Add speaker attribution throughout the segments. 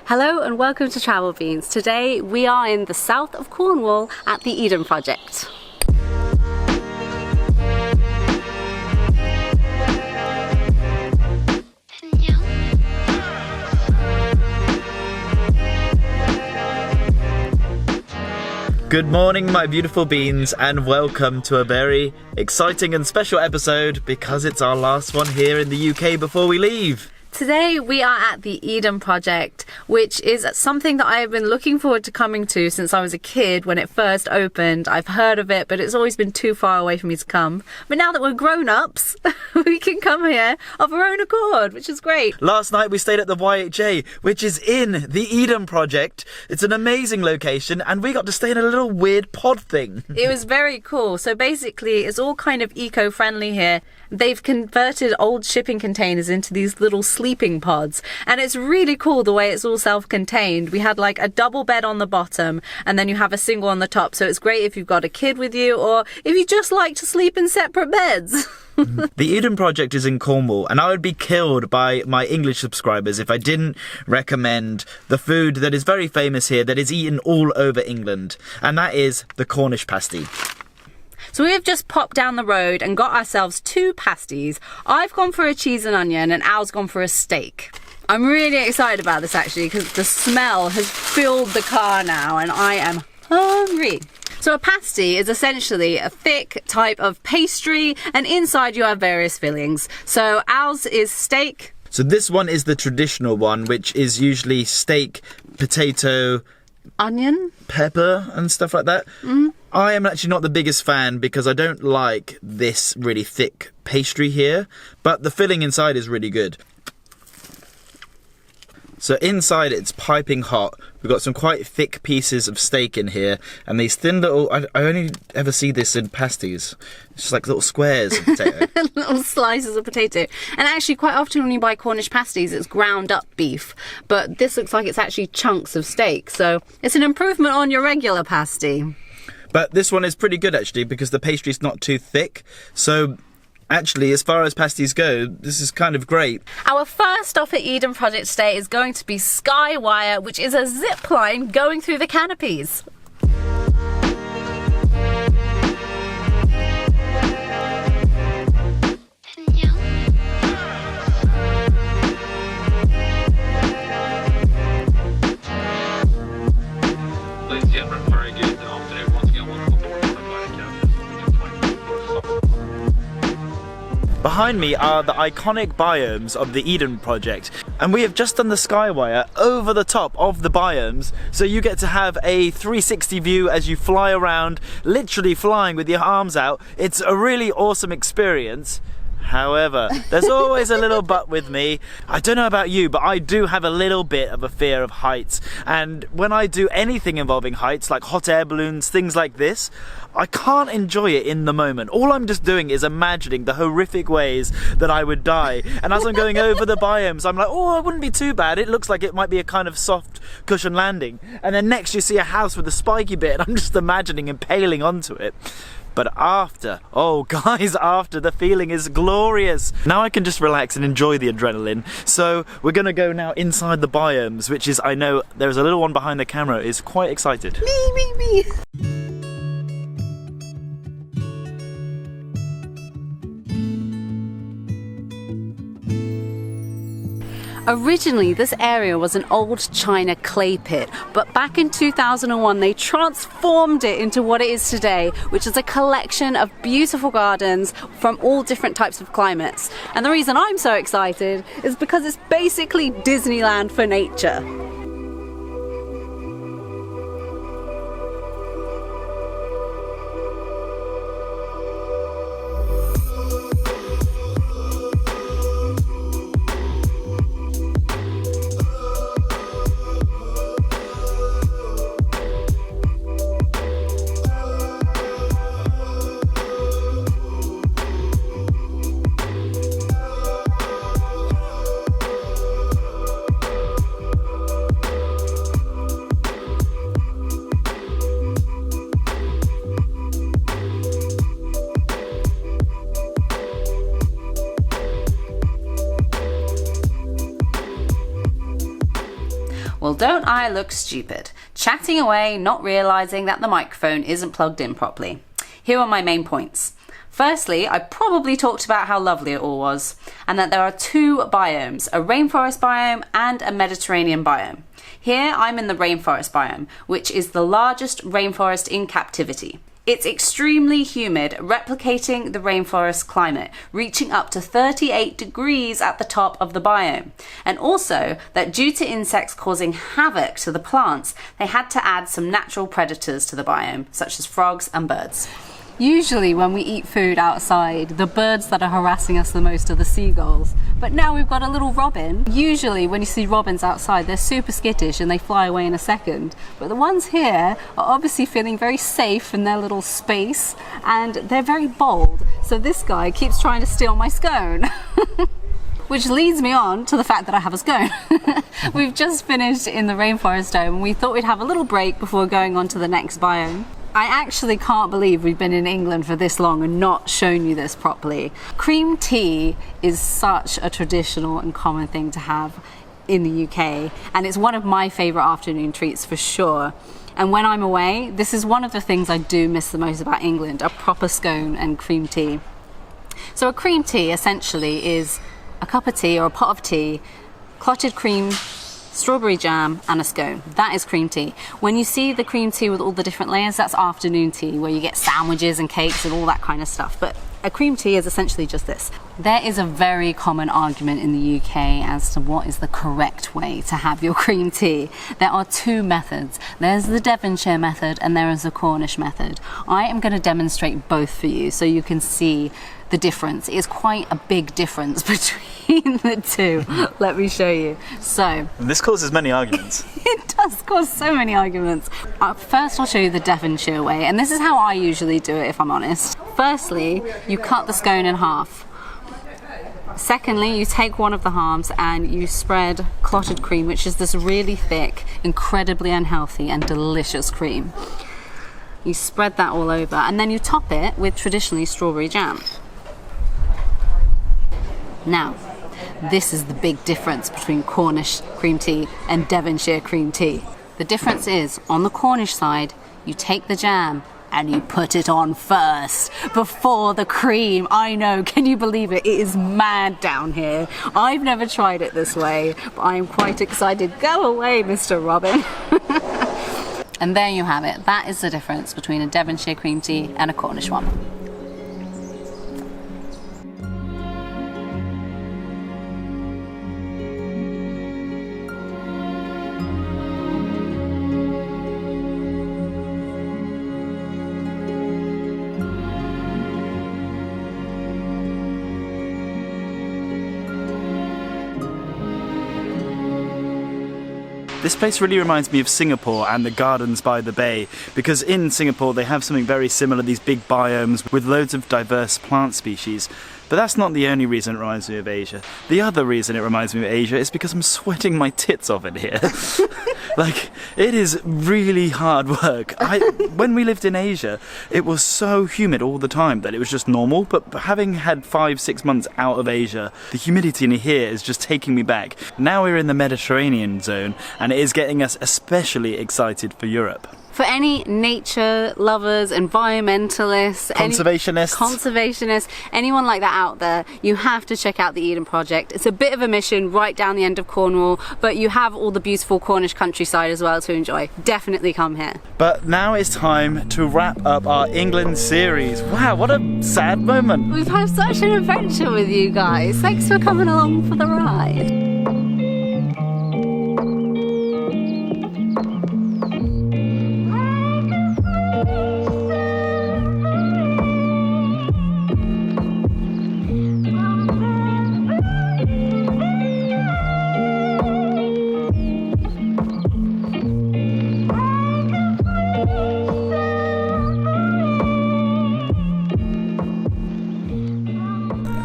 Speaker 1: Hello and welcome to Travel Beans. Today we are in the south of Cornwall at the Eden Project.
Speaker 2: Good morning, my beautiful beans, and welcome to a very exciting and special episode because it's our last one here in the UK before we leave.
Speaker 1: Today we are at the Eden Project, which is something that I have been looking forward to coming to since I was a kid when it first opened. I've heard of it, but it's always been too far away for me to come. But now that we're grown-ups, we can come here of our own accord, which is great.
Speaker 2: Last night we stayed at the YHA, which is in the Eden Project. It's an amazing location, and we got to stay in a little weird pod thing.
Speaker 1: It was very cool. So basically, it's all kind of eco-friendly here. They've converted old shipping containers into these little sleeping pods, and it's really cool the way it's all self-contained. We had like a double bed on the bottom and then you have a single on the top, so it's great if you've got a kid with you or if you just like to sleep in separate beds.
Speaker 2: The Eden Project is in Cornwall, and I would be killed by my English subscribers if I didn't recommend the food that is very famous here, that is eaten all over England, and that is the Cornish Pasty.
Speaker 1: So we have just popped down the road and got ourselves two pasties. I've gone for a cheese and onion and Al's gone for a steak. I'm really excited about this actually because the smell has filled the car now and I am hungry. So a pasty is essentially a thick type of pastry, and inside you have various fillings. So Al's is steak.
Speaker 2: So this one is the traditional one, which is usually steak, potato,
Speaker 1: onion,
Speaker 2: pepper and stuff like that. I am actually not the biggest fan because I don't like this really thick pastry here, but the filling inside is really good. So inside it's piping hot. We've got some quite thick pieces of steak in here, and these thin little, I only ever see this in pasties. It's just like little squares of potato.
Speaker 1: Little slices of potato. And actually quite often when you buy Cornish pasties it's ground up beef, but this looks like it's actually chunks of steak, so it's an improvement on your regular pasty.
Speaker 2: But this one is pretty good actually because the pastry's not too thick, so actually, as far as pasties go, this is kind of great.
Speaker 1: Our first stop at Eden Project today is going to be SkyWire, which is a zip line going through the canopies.
Speaker 2: Behind me are the iconic biomes of the Eden Project, and we have just done the SkyWire over the top of the biomes, so you get to have a 360 view as you fly around, literally flying with your arms out. It's a really awesome experience. However, there's always a little but with me. I don't know about you, but I do have a little bit of a fear of heights, and when I do anything involving heights, like hot air balloons, things like this, I can't enjoy it in the moment. All I'm just doing is imagining the horrific ways that I would die, and as I'm going over the biomes, I'm like, oh, it wouldn't be too bad. It looks like it might be a kind of soft cushion landing, and then next you see a house with a spiky bit, and I'm just imagining impaling onto it. But after, oh guys, after, the feeling is glorious. Now I can just relax and enjoy the adrenaline. So we're gonna go now inside the biomes, which is, I know there's a little one behind the camera, is quite excited.
Speaker 1: Me. Originally, this area was an old China clay pit, but back in 2001 they transformed it into what it is today, which is a collection of beautiful gardens from all different types of climates. And the reason I'm so excited is because it's basically Disneyland for nature. Well, don't I look stupid? Chatting away, not realising that the microphone isn't plugged in properly. Here are my main points. Firstly, I probably talked about how lovely it all was, and that there are two biomes, a rainforest biome and a Mediterranean biome. Here I'm in the rainforest biome, which is the largest rainforest in captivity. It's extremely humid, replicating the rainforest climate, reaching up to 38 degrees at the top of the biome. And also that due to insects causing havoc to the plants, they had to add some natural predators to the biome, such as frogs and birds. Usually when we eat food outside, the birds that are harassing us the most are the seagulls. But now we've got a little robin. Usually when you see robins outside, they're super skittish and they fly away in a second. But the ones here are obviously feeling very safe in their little space, and they're very bold. So this guy keeps trying to steal my scone. Which leads me on to the fact that I have a scone. We've just finished in the rainforest dome and we thought we'd have a little break before going on to the next biome. I actually can't believe we've been in England for this long and not shown you this properly. Cream tea is such a traditional and common thing to have in the UK, and it's one of my favourite afternoon treats for sure. And when I'm away, this is one of the things I do miss the most about England, a proper scone and cream tea. So a cream tea essentially is a cup of tea or a pot of tea, clotted cream, strawberry jam and a scone. That is cream tea. When you see the cream tea with all the different layers, that's afternoon tea, where you get sandwiches and cakes and all that kind of stuff. But a cream tea is essentially just this. There is a very common argument in the UK as to what is the correct way to have your cream tea. There are two methods. There's the Devonshire method and there is the Cornish method. I am going to demonstrate both for you so you can see the difference. It is quite a big difference between the two. Let me show you. So
Speaker 2: this causes many arguments.
Speaker 1: It does cause so many arguments. First I'll show you the Devonshire way, and this is how I usually do it if I'm honest. Firstly, you cut the scone in half. Secondly, you take one of the halves and you spread clotted cream, which is this really thick, incredibly unhealthy and delicious cream. You spread that all over and then you top it with traditionally strawberry jam. Now, this is the big difference between Cornish cream tea and Devonshire cream tea. The difference is, on the Cornish side, you take the jam and you put it on first, before the cream. I know, can you believe it? It is mad down here. I've never tried it this way, but I am quite excited. Go away, Mr. Robin. And there you have it. That is the difference between a Devonshire cream tea and a Cornish one.
Speaker 2: This place really reminds me of Singapore and the gardens by the bay, because in Singapore they have something very similar, these big biomes with loads of diverse plant species. But that's not the only reason it reminds me of Asia. The other reason it reminds me of Asia is because I'm sweating my tits off in here. Like, it is really hard work. When we lived in Asia, it was so humid all the time that it was just normal, but having had 5-6 months out of Asia, the humidity in here is just taking me back. Now we're in the Mediterranean zone, and it is getting us especially excited for Europe.
Speaker 1: For any nature lovers, environmentalists, conservationists, anyone like that out there, you have to check out the Eden Project. It's a bit of a mission right down the end of Cornwall, but you have all the beautiful Cornish countryside as well to enjoy. Definitely come here.
Speaker 2: But now it's time to wrap up our England series. Wow, what a sad moment.
Speaker 1: We've had such an adventure with you guys. Thanks for coming along for the ride.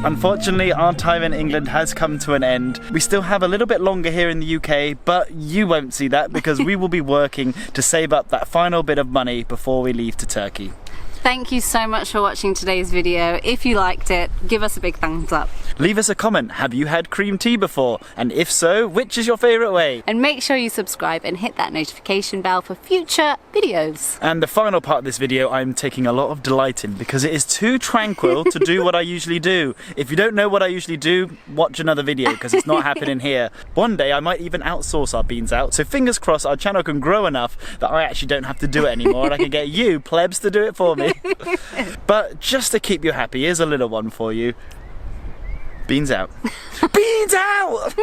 Speaker 2: Unfortunately, our time in England has come to an end. We still have a little bit longer here in the UK, but you won't see that because we will be working to save up that final bit of money before we leave to Turkey.
Speaker 1: Thank you so much for watching today's video. If you liked it, give us a big thumbs up.
Speaker 2: Leave us a comment. Have you had cream tea before? And if so, which is your favourite way?
Speaker 1: And make sure you subscribe and hit that notification bell for future videos.
Speaker 2: And the final part of this video I'm taking a lot of delight in because it is too tranquil to do what I usually do. If you don't know what I usually do, watch another video because it's not happening here. One day I might even outsource our beans out, so fingers crossed our channel can grow enough that I actually don't have to do it anymore and I can get you plebs to do it for me. But just to keep you happy, here's a little one for you. Beans out. Beans out!